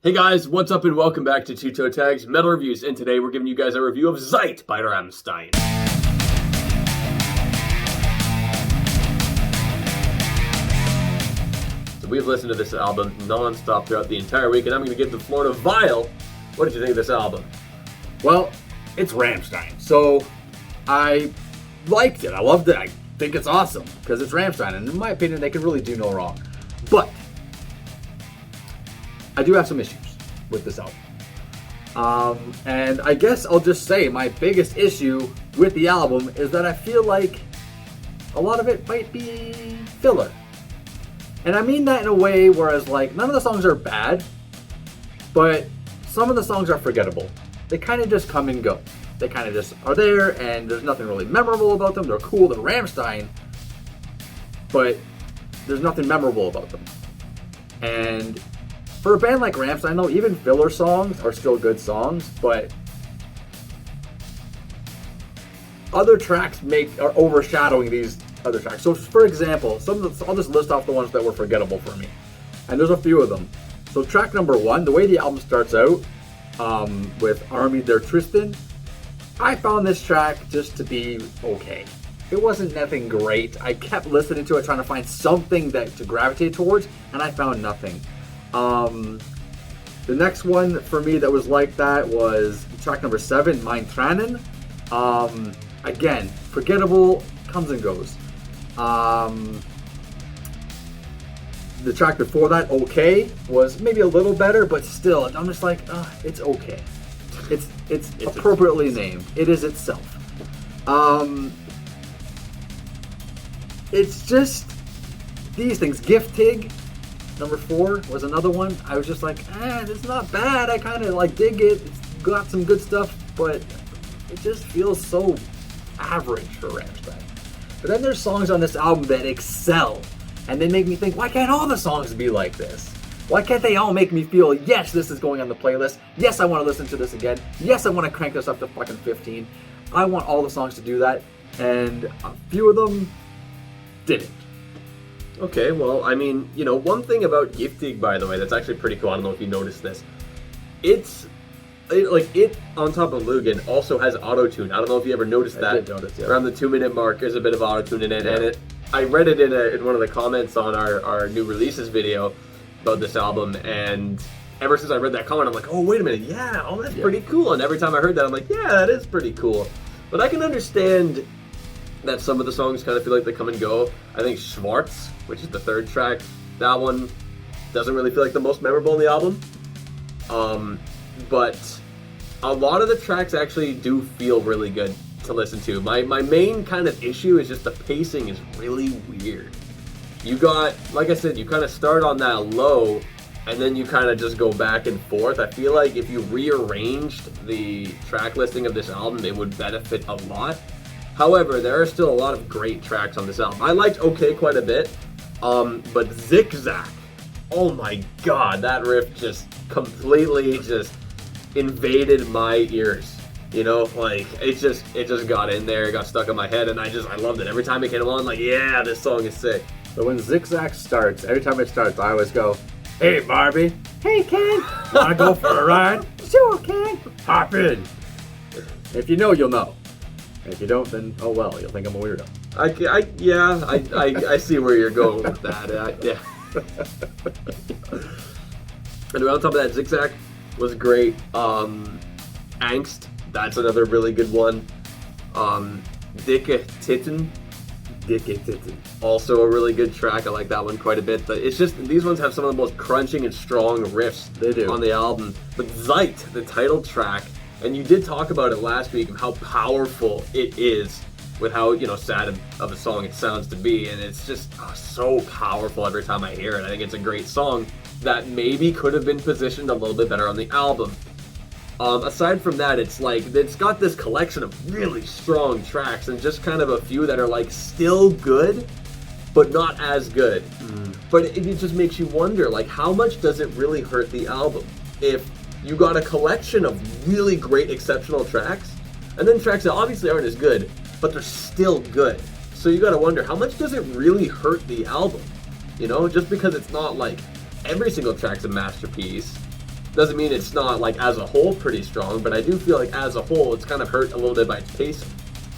Hey guys, what's up and welcome back to Two Toe Tags Metal Reviews, and today we're giving you guys a review of Zeit by Rammstein. So we've listened to this album non-stop throughout the entire week, and I'm going to give the floor to Vile. What did you think of this album? Well, it's Rammstein, so I liked it. I loved it. I think it's awesome because it's Rammstein, and in my opinion, they can really do no wrong. But I do have some issues with this album. And I guess I'll just say my biggest issue with the album is that I feel like a lot of it might be filler. And I mean that in a way whereas like none of the songs are bad, but some of the songs are forgettable. They kind of just come and go. They kind of just are there and there's nothing really memorable about them. They're cool, they're Rammstein, but there's nothing memorable about them. And for a band like Rammstein, though, even filler songs are still good songs, but other tracks are overshadowing these other tracks. So, for example, I'll just list off the ones that were forgettable for me, and there's a few of them. So, track number 1, the way the album starts out with Army der Tristan, I found this track just to be okay. It wasn't nothing great. I kept listening to it, trying to find something to gravitate towards, and I found nothing. The next one for me that was like that was track number 7, Mein Tränen. Again, forgettable, comes and goes. The track before that, Okay, was maybe a little better, but still, I'm just like, it's okay. It's appropriately named. It is itself. It's just these things. Giftig, number 4, was another one. I was just like, it's not bad. I kind of like dig it. It's got some good stuff, but it just feels so average for Rammstein. But then there's songs on this album that excel, and they make me think, why can't all the songs be like this? Why can't they all make me feel, yes, this is going on the playlist. Yes, I want to listen to this again. Yes, I want to crank this up to fucking 15. I want all the songs to do that, and a few of them didn't. Okay, well, I mean, one thing about Giftig, by the way, that's actually pretty cool. I don't know if you noticed this. It on top of Lugan also has auto-tune. I don't know if you ever noticed that. I did notice, yeah. Around the 2-minute mark, there's a bit of auto-tune in it, yeah. And I read it in one of the comments on our new releases video about this album, and ever since I read that comment, I'm like, oh, wait a minute, that's pretty cool. And every time I heard that, I'm like, yeah, that is pretty cool. But I can understand that some of the songs kind of feel like they come and go. I think Schwarz, which is the 3rd track, that one doesn't really feel like the most memorable in the album. But a lot of the tracks actually do feel really good to listen to. My main kind of issue is just the pacing is really weird. You got, like I said, you kind of start on that low, and then you kind of just go back and forth. I feel like if you rearranged the track listing of this album, it would benefit a lot. However, there are still a lot of great tracks on this album. I liked Okay quite a bit, but Zigzag, oh my god, that riff just completely just invaded my ears. It just got in there, it got stuck in my head, and I loved it. Every time it came on, like, yeah, this song is sick. So when Zigzag starts, every time it starts, I always go, hey Barbie, hey Ken, wanna go for a ride? Sure, Ken, hop in. If you know, you'll know. If you don't, then oh well, you'll think I'm a weirdo. I see where you're going with that. Yeah. And on top of that, Zigzag was great. Angst, that's another really good one. Dicke Titten, also a really good track. I like that one quite a bit. But it's just, these ones have some of the most crunching and strong riffs they do on the album. But Zeit, the title track, and you did talk about it last week of how powerful it is with how, sad of a song it sounds to be. And it's just so powerful every time I hear it. I think it's a great song that maybe could have been positioned a little bit better on the album. Aside from that, it's got this collection of really strong tracks and just kind of a few that are like still good, but not as good. But it just makes you wonder, like, how much does it really hurt the album if you got a collection of really great, exceptional tracks, and then tracks that obviously aren't as good, but they're still good. So you gotta wonder, how much does it really hurt the album? Just because it's not like every single track's a masterpiece, Doesn't mean it's not, like, as a whole pretty strong, but I do feel like as a whole it's kind of hurt a little bit by its pacing.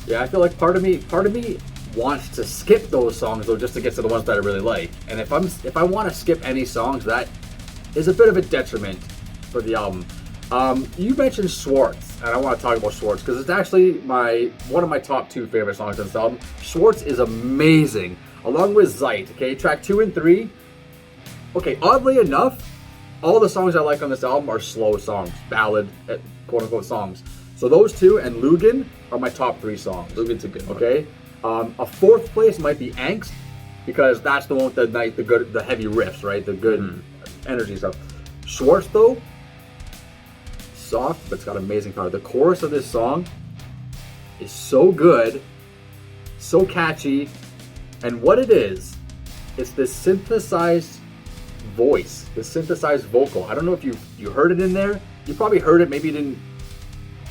Yeah, I feel like part of me wants to skip those songs though, just to get to the ones that I really like. And if I want to skip any songs, that is a bit of a detriment for the album. You mentioned Schwartz, and I want to talk about Schwartz because it's actually one of my top 2 favorite songs on this album. Schwartz is amazing, along with Zeit. Okay, track 2 and 3. Okay, oddly enough, all the songs I like on this album are slow songs, ballad, quote unquote songs. So those 2 and Lugin are my top 3 songs. Lugin's a good one. Okay, a 4th place might be Angst, because that's the one with the heavy riffs, right? The good energy stuff. Schwartz though, soft, but it's got amazing power. The chorus of this song is so good, so catchy, and what it is, it's this synthesized voice, this synthesized vocal. I don't know if you heard it in there. You probably heard it, maybe you didn't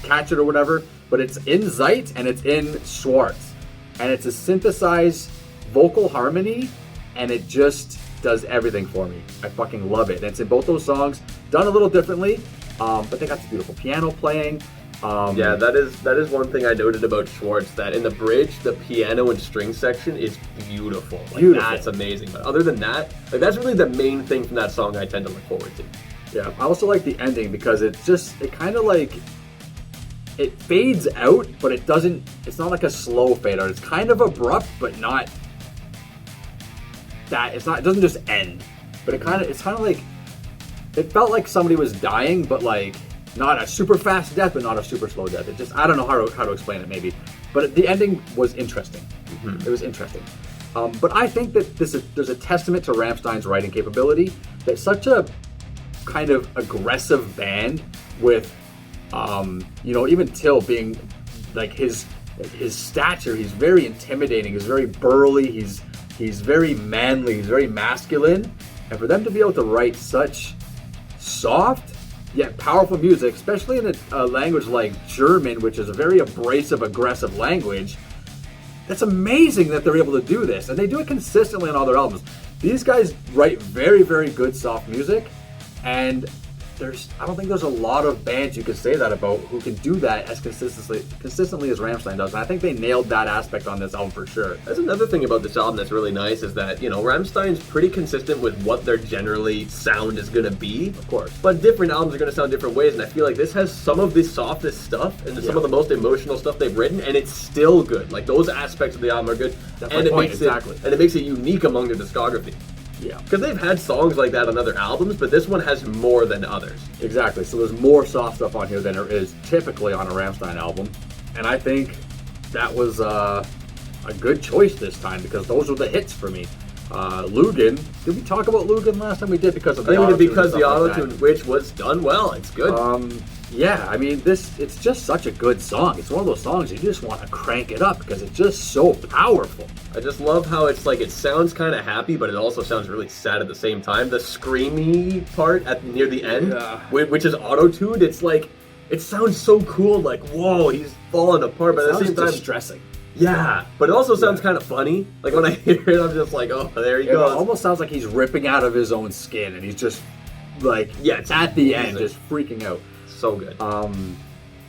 catch it or whatever, but it's in Zeit and it's in Schwartz. And it's a synthesized vocal harmony, and it just does everything for me. I fucking love it. And it's in both those songs, done a little differently, but they got this beautiful piano playing. Yeah, that is one thing I noted about Schwartz, that in the bridge, the piano and string section is beautiful. That's amazing. But other than that, like, that's really the main thing from that song I tend to look forward to. Yeah, I also like the ending because it kind of like, it fades out, but it's not like a slow fade out. It's kind of abrupt, but not that, it doesn't just end. But it's kind of like, it felt like somebody was dying, but like, not a super fast death, but not a super slow death. It just, I don't know how to explain it maybe. But the ending was interesting. It was interesting. But I think that there's a testament to Rammstein's writing capability, that such a kind of aggressive band with, even Till being like his stature, he's very intimidating, he's very burly, he's very manly, he's very masculine, and for them to be able to write such soft yet powerful music, especially in a language like German, which is a very abrasive, aggressive language, that's amazing that they're able to do this, and they do it consistently on all their albums. These guys write very, very good soft music, and I don't think there's a lot of bands you could say that about who can do that as consistently as Rammstein does. And I think they nailed that aspect on this album for sure. That's another thing about this album that's really nice, is that, Rammstein's pretty consistent with what their generally sound is going to be. Of course. But different albums are going to sound different ways, and I feel like this has some of the softest stuff and some of the most emotional stuff they've written, and it's still good. Like, those aspects of the album are good. That's and my point, exactly. And it makes it unique among their discography. Yeah. Because they've had songs like that on other albums, but this one has more than others. Exactly. So there's more soft stuff on here than there is typically on a Rammstein album. And I think that was a good choice this time, because those were the hits for me. Lugin. Did we talk about Lugin last time? We did, because of the auto-tune. Because the auto-tune, which was done well. It's good. Yeah, I mean, it's just such a good song. It's one of those songs you just want to crank it up because it's just so powerful. I just love how it's like, it sounds kind of happy, but it also sounds really sad at the same time. The screamy part near the end, which is auto-tuned, it's like, it sounds so cool, like, whoa, he's falling apart, but at the same time, distressing. Yeah, but it also sounds kind of funny. Like, when I hear it, I'm just like, oh, there he goes. It almost sounds like he's ripping out of his own skin, and he's just, like, it's at the end, just freaking out. So good.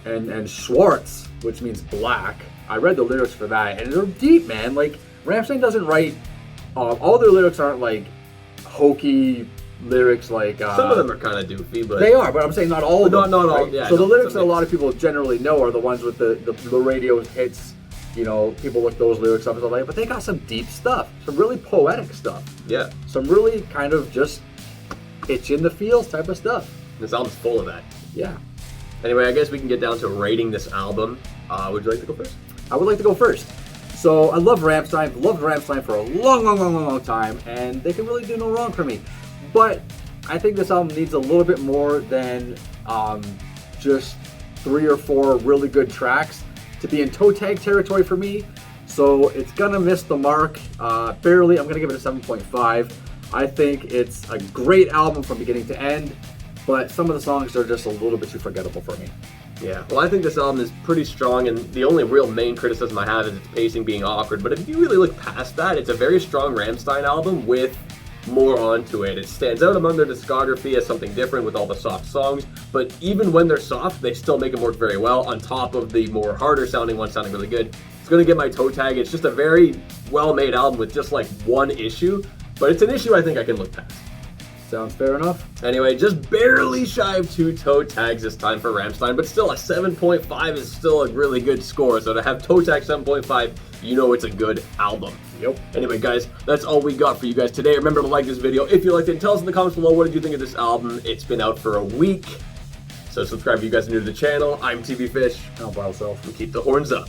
And Schwartz, which means black, I read the lyrics for that, and they're deep, man. Like, Rammstein doesn't write, all their lyrics aren't, like, hokey lyrics, like... some of them are kind of doofy, but... They are, but I'm saying not all of them. Not all, yeah. So the lyrics that a lot of people generally know are the ones with the radio hits. People look those lyrics up and stuff like that, but they got some deep stuff, some really poetic stuff. Yeah. Some really kind of just itch in the feels type of stuff. This album's full of that. Yeah. Anyway, I guess we can get down to rating this album. Would you like to go first? I would like to go first. So I love Rammstein. Loved Rammstein for a long time, and they can really do no wrong for me. But I think this album needs a little bit more than just 3 or 4 really good tracks to be in toe tag territory for me. So it's gonna miss the mark barely. I'm gonna give it a 7.5. I think it's a great album from beginning to end, but some of the songs are just a little bit too forgettable for me. Yeah, well, I think this album is pretty strong, and the only real main criticism I have is its pacing being awkward. But if you really look past that, it's a very strong Rammstein album with more onto it. It stands out among their discography as something different with all the soft songs, but even when they're soft, they still make them work very well on top of the more harder sounding ones sounding really good. It's gonna get my toe tag. It's just a very well-made album with just like one issue, but it's an issue I think I can look past. Sounds fair enough. Anyway, just barely shy of 2 toe tags this time for Rammstein, but still a 7.5 is still a really good score. So to have toe tag 7.5, you know it's a good album. Yep. Anyway, guys, that's all we got for you guys today. Remember to like this video if you liked it. Tell us in the comments below, what did you think of this album? It's been out for a week. So subscribe if you guys are new to the channel. I'm TV Fish. I'll by myself. And keep the horns up.